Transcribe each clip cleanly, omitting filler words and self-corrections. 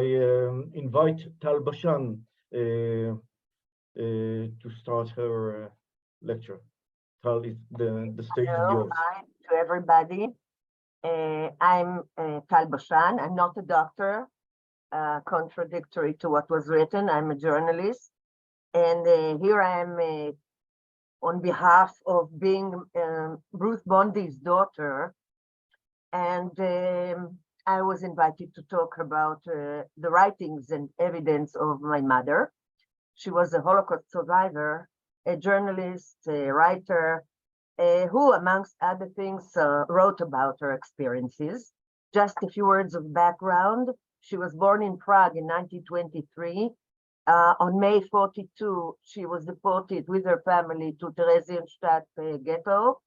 I invite Tal Bashan to start her lecture. Tal, the stage is Hello, yours. hi to everybody. I'm Tal Bashan. I'm not a doctor, contradictory to what was written. I'm a journalist. And here I am on behalf of being Ruth Bondy's daughter. And I was invited to talk about the writings and evidence of my mother. She was a Holocaust survivor, a journalist, a writer, who, amongst other things, wrote about her experiences. Just a few words of background. She was born in Prague in 1923. On May 42, she was deported with her family to Theresienstadt ghetto.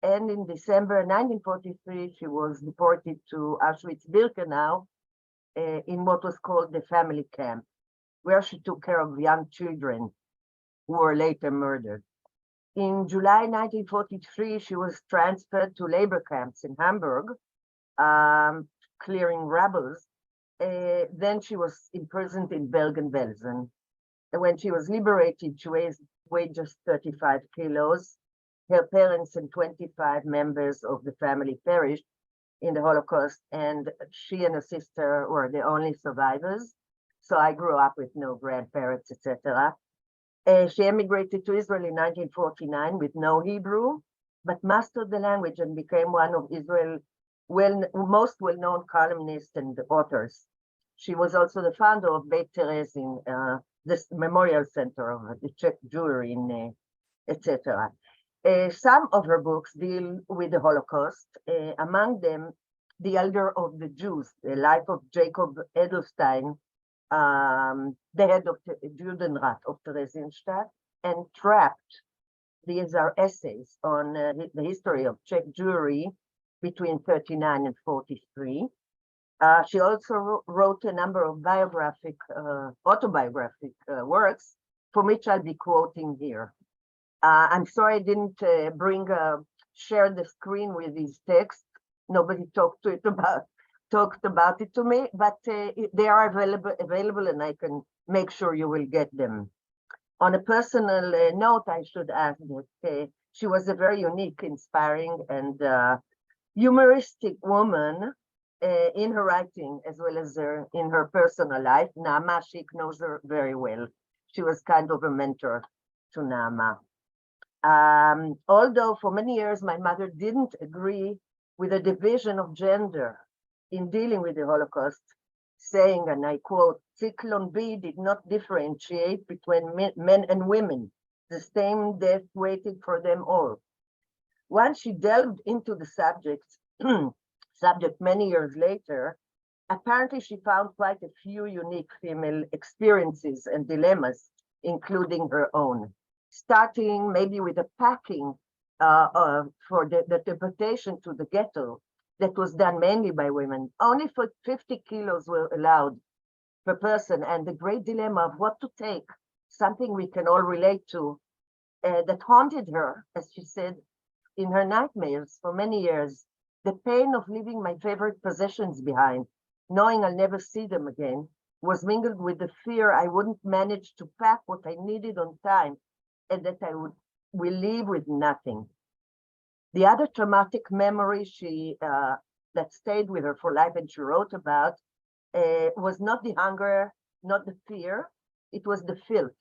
And in December 1943, she was deported to Auschwitz-Birkenau in what was called the family camp, where she took care of young children who were later murdered. In July 1943, she was transferred to labor camps in Hamburg, clearing rebels. Then she was imprisoned in Bergen-Belsen. And when she was liberated, she weighed just 35 kilos. Her parents and 25 members of the family perished in the Holocaust, and she and her sister were the only survivors. So I grew up with no grandparents, etc. She emigrated to Israel in 1949 with no Hebrew, but mastered the language and became one of Israel's most well-known columnists and authors. She was also the founder of Beit Terezin, this memorial center of the Czech Jewry, in etc. Some of her books deal with the Holocaust, among them, The Elder of the Jews, The Life of Jacob Edelstein, the head of the Judenrat of Theresienstadt, and Trapped. These are essays on the history of Czech Jewry between 39 and 43. She also wrote a number of autobiographic works, from which I'll be quoting here. I'm sorry I didn't share the screen with these texts. Nobody talked about it to me, but they are available, and I can make sure you will get them. On a personal note, I should add that she was a very unique, inspiring, and humoristic woman in her writing, as well as in her personal life. Naama Shik knows her very well. She was kind of a mentor to Naama. Although for many years my mother didn't agree with the division of gender in dealing with the Holocaust, saying, and I quote, Zyklon B did not differentiate between men and women. The same death waited for them all. Once she delved into the subject many years later, apparently she found quite a few unique female experiences and dilemmas, including her own. Starting maybe with the packing for the deportation to the ghetto that was done mainly by women. Only for 50 kilos were allowed per person, and the great dilemma of what to take, something we can all relate to, that haunted her, as she said, in her nightmares for many years. The pain of leaving my favorite possessions behind, knowing I'll never see them again, was mingled with the fear I wouldn't manage to pack what I needed on time, and that I will leave with nothing. The other traumatic memory that stayed with her for life and she wrote about was not the hunger, not the fear, it was the filth.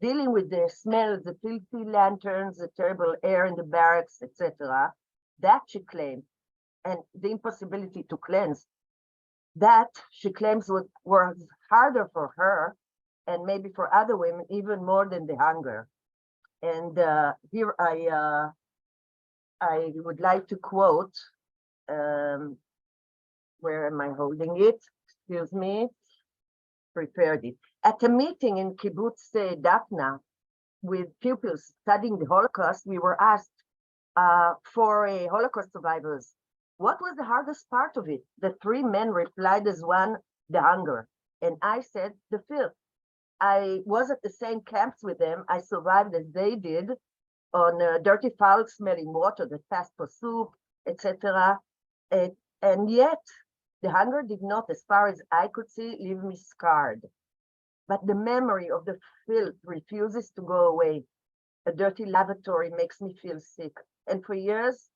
Dealing with the smells, the filthy lanterns, the terrible air in the barracks, etc. That she claimed, and the impossibility to cleanse, that she claims was harder for her and maybe for other women even more than the hunger. And here I would like to quote, where am I holding it? Excuse me, prepared it. At a meeting in Kibbutz Dafna with pupils studying the Holocaust, we were asked for Holocaust survivors, what was the hardest part of it? The three men replied as one, the hunger. And I said, the filth. I was at the same camps with them. I survived as they did on dirty, foul-smelling water that passed for soup, etc. And yet, The hunger did not, as far as I could see, leave me scarred. But the memory of the filth refuses to go away. A dirty lavatory makes me feel sick. And for years,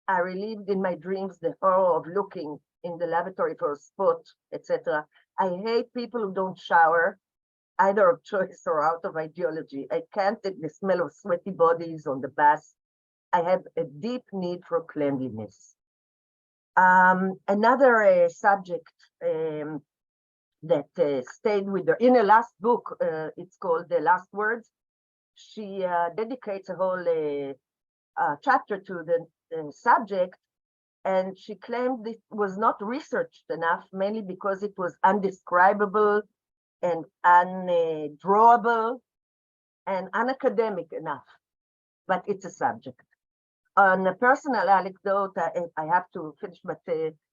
I relived in my dreams the horror of looking in the lavatory for a spot, etc. I hate people who don't shower, either of choice or out of ideology. I can't take the smell of sweaty bodies on the bus. I have a deep need for cleanliness. Another subject that stayed with her in her last book, it's called The Last Words. She dedicates a whole chapter to the subject, and she claimed it was not researched enough, mainly because it was undescribable and undrawable and unacademic enough, but it's a subject. On a personal anecdote, I have to finish, but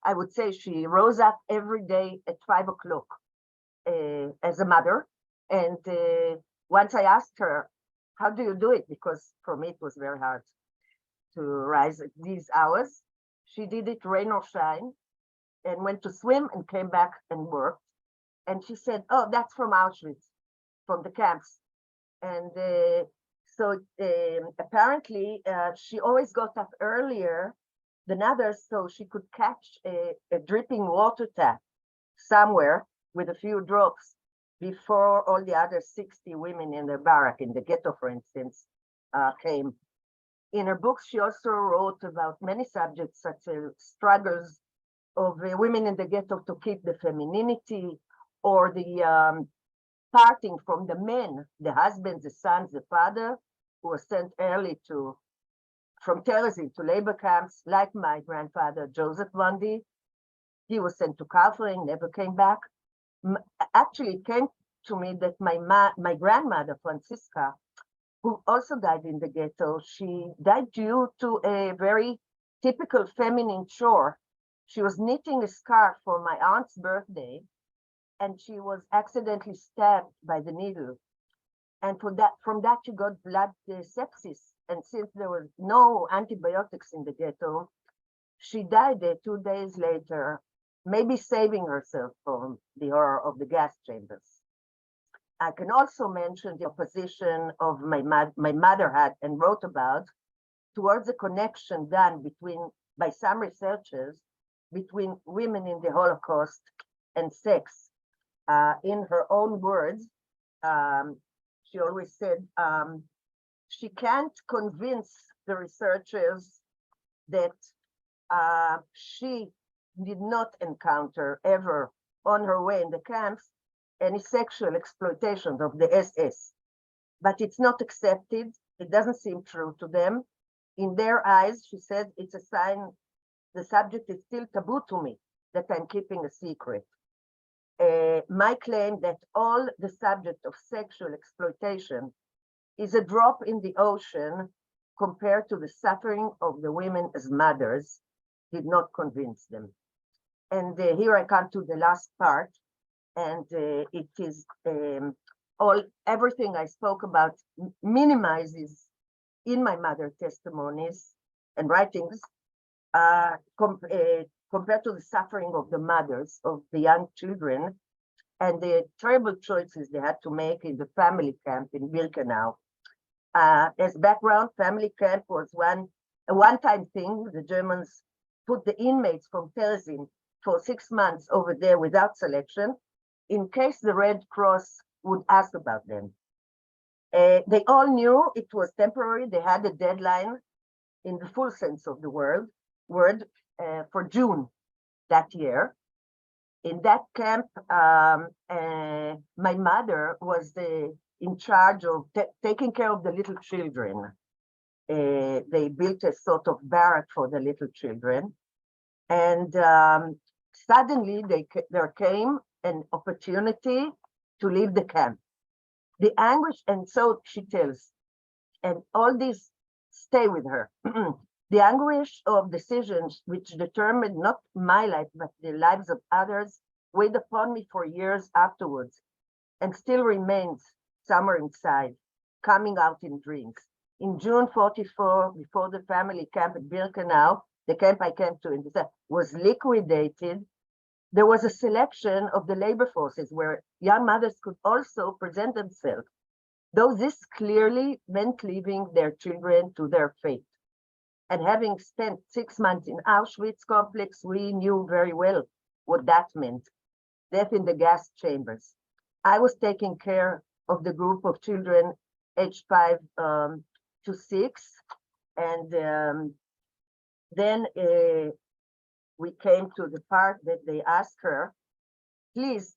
I would say she rose up every day at 5 o'clock as a mother. And once I asked her, how do you do it? Because for me, it was very hard to rise at these hours. She did it rain or shine and went to swim and came back and worked. And she said, oh, that's from Auschwitz, from the camps. And so apparently she always got up earlier than others so she could catch a dripping water tap somewhere with a few drops before all the other 60 women in the barrack, in the ghetto, for instance, came. In her books, she also wrote about many subjects, such as struggles of women in the ghetto to keep the femininity, or the parting from the men, the husbands, the sons, the father, who were sent early from terrorism to labor camps, like my grandfather, Joseph Bondy. He was sent to Kaufering, never came back. Actually, it came to me that my grandmother, Francisca, who also died in the ghetto, she died due to a very typical feminine chore. She was knitting a scarf for my aunt's birthday, and she was accidentally stabbed by the needle. And from that, she got blood sepsis. And since there was no antibiotics in the ghetto, she died 2 days later, maybe saving herself from the horror of the gas chambers. I can also mention the opposition of my mother had and wrote about towards a connection done by some researchers between women in the Holocaust and sex. In her own words, she always said she can't convince the researchers that she did not encounter ever on her way in the camps any sexual exploitation of the SS. But it's not accepted. It doesn't seem true to them. In their eyes, she said, it's a sign the subject is still taboo to me, that I'm keeping a secret. My claim that all the subject of sexual exploitation is a drop in the ocean compared to the suffering of the women as mothers did not convince them. And here I come to the last part, and it is everything I spoke about minimizes in my mother testimonies and writings compared to the suffering of the mothers of the young children and the terrible choices they had to make in the family camp in Birkenau. As background, family camp was a one-time thing. The Germans put the inmates from terrorism for 6 months over there without selection, in case the Red Cross would ask about them. They all knew it was temporary. They had a deadline in the full sense of the word for June that year. In that camp, my mother was in charge of taking care of the little children. They built a sort of barrack for the little children. And suddenly there came an opportunity to leave the camp. The anguish, and so she tells, and all this stay with her. The anguish of decisions which determined not my life, but the lives of others, weighed upon me for years afterwards, and still remains somewhere inside, coming out in dreams. In June 44, before the family camp at Birkenau, the camp I came to in was liquidated, There was a selection of the labor forces where young mothers could also present themselves, though this clearly meant leaving their children to their fate. And having spent 6 months in Auschwitz complex, we knew very well what that meant, death in the gas chambers. I was taking care of the group of children aged 5 to 6, and then we came to the part that they asked her, please,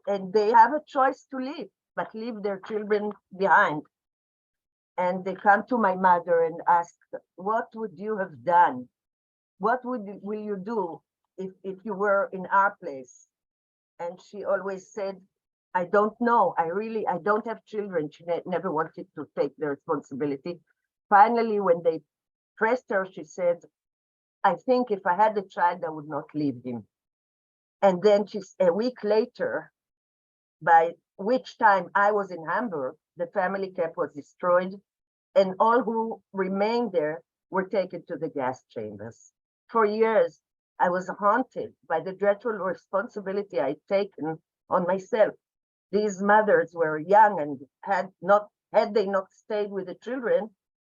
and they have a choice to leave, but leave their children behind. And they come to my mother and ask, what would you have done? What will you do if you were in our place? And she always said, I don't know. I don't have children. She never wanted to take the responsibility. Finally, when they pressed her, she said, I think if I had a child, I would not leave him. And then a week later, by which time I was in Hamburg, the family camp was destroyed, and all who remained there were taken to the gas chambers. For years, I was haunted by the dreadful responsibility I'd taken on myself. These mothers were young and had they not stayed with the children,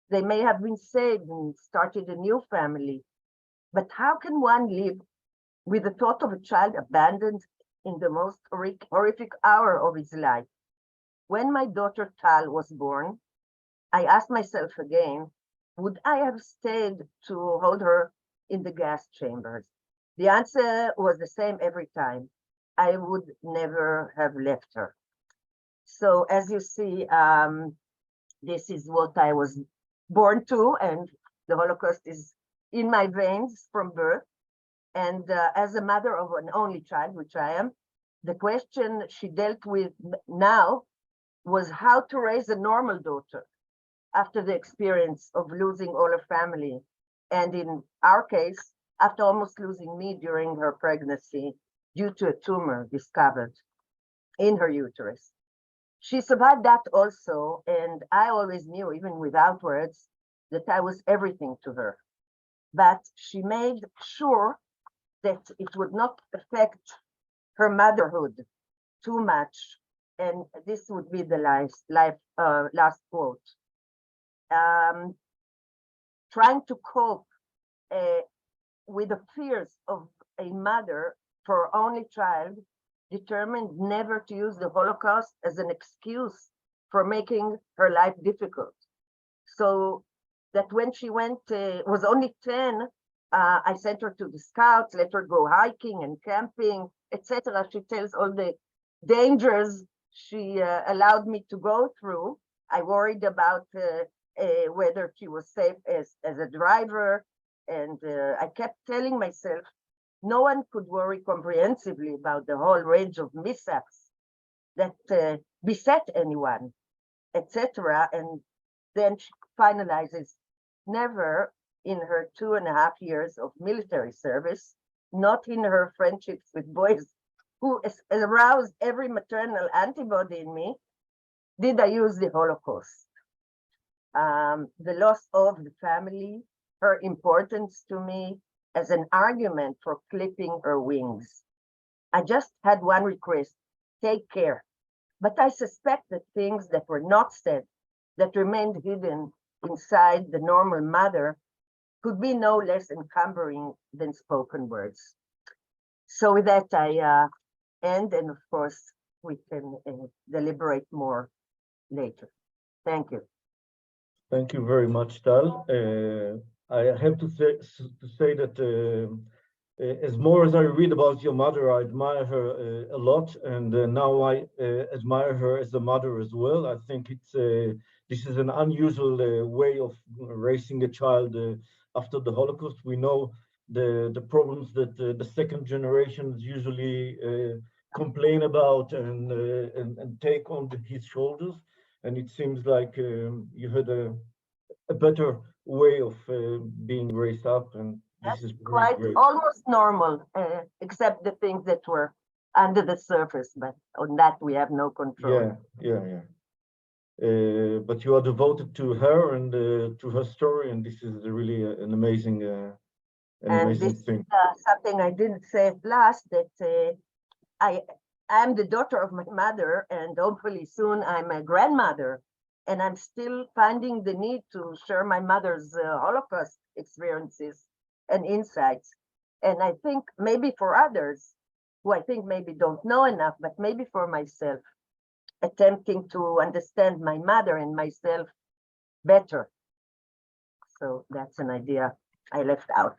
they may have been saved and started a new family. But how can one live with the thought of a child abandoned in the most horrific hour of his life? When my daughter Tal was born, I asked myself again, would I have stayed to hold her in the gas chambers? The answer was the same every time. I would never have left her. So as you see, this is what I was born to, and the Holocaust is in my veins from birth. And as a mother of an only child, which I am, the question she dealt with now was how to raise a normal daughter after the experience of losing all her family. And in our case, after almost losing me during her pregnancy due to a tumor discovered in her uterus. She survived that also, and I always knew, even without words, that I was everything to her. But she made sure that it would not affect her motherhood too much. And this would be the last quote. Trying to cope with the fears of a mother for her only child, determined never to use the Holocaust as an excuse for making her life difficult. So that when she was only 10, I sent her to the Scouts, let her go hiking and camping, etc. She tells all the dangers she allowed me to go through. I worried about whether she was safe as a driver. And I kept telling myself, no one could worry comprehensively about the whole range of mishaps that beset anyone, etc. And then she finalizes, never in her 2.5 years of military service, not in her friendships with boys who aroused every maternal antibody in me, did I use the Holocaust. The loss of the family, her importance to me as an argument for clipping her wings. I just had one request, take care. But I suspect that things that were not said, that remained hidden inside the normal mother, could be no less encumbering than spoken words. So with that, I end, and of course, we can deliberate more later. Thank you. Thank you very much, Tal. I have to say that as more as I read about your mother, I admire her a lot, and now I admire her as a mother as well. I think this is an unusual way of raising a child after the Holocaust. We know the problems that the second generations usually complain about and take on his shoulders, and it seems like you had a better way of being raised up, and this is quite great. Almost normal, except the things that were under the surface, but on that we have no control. Yeah. But you are devoted to her and to her story, and this is really an amazing And this is something I didn't say at last, that I am the daughter of my mother, and hopefully soon I'm a grandmother. And I'm still finding the need to share my mother's Holocaust experiences and insights. And I think maybe for others, who I think maybe don't know enough, but maybe for myself, attempting to understand my mother and myself better. So that's an idea I left out.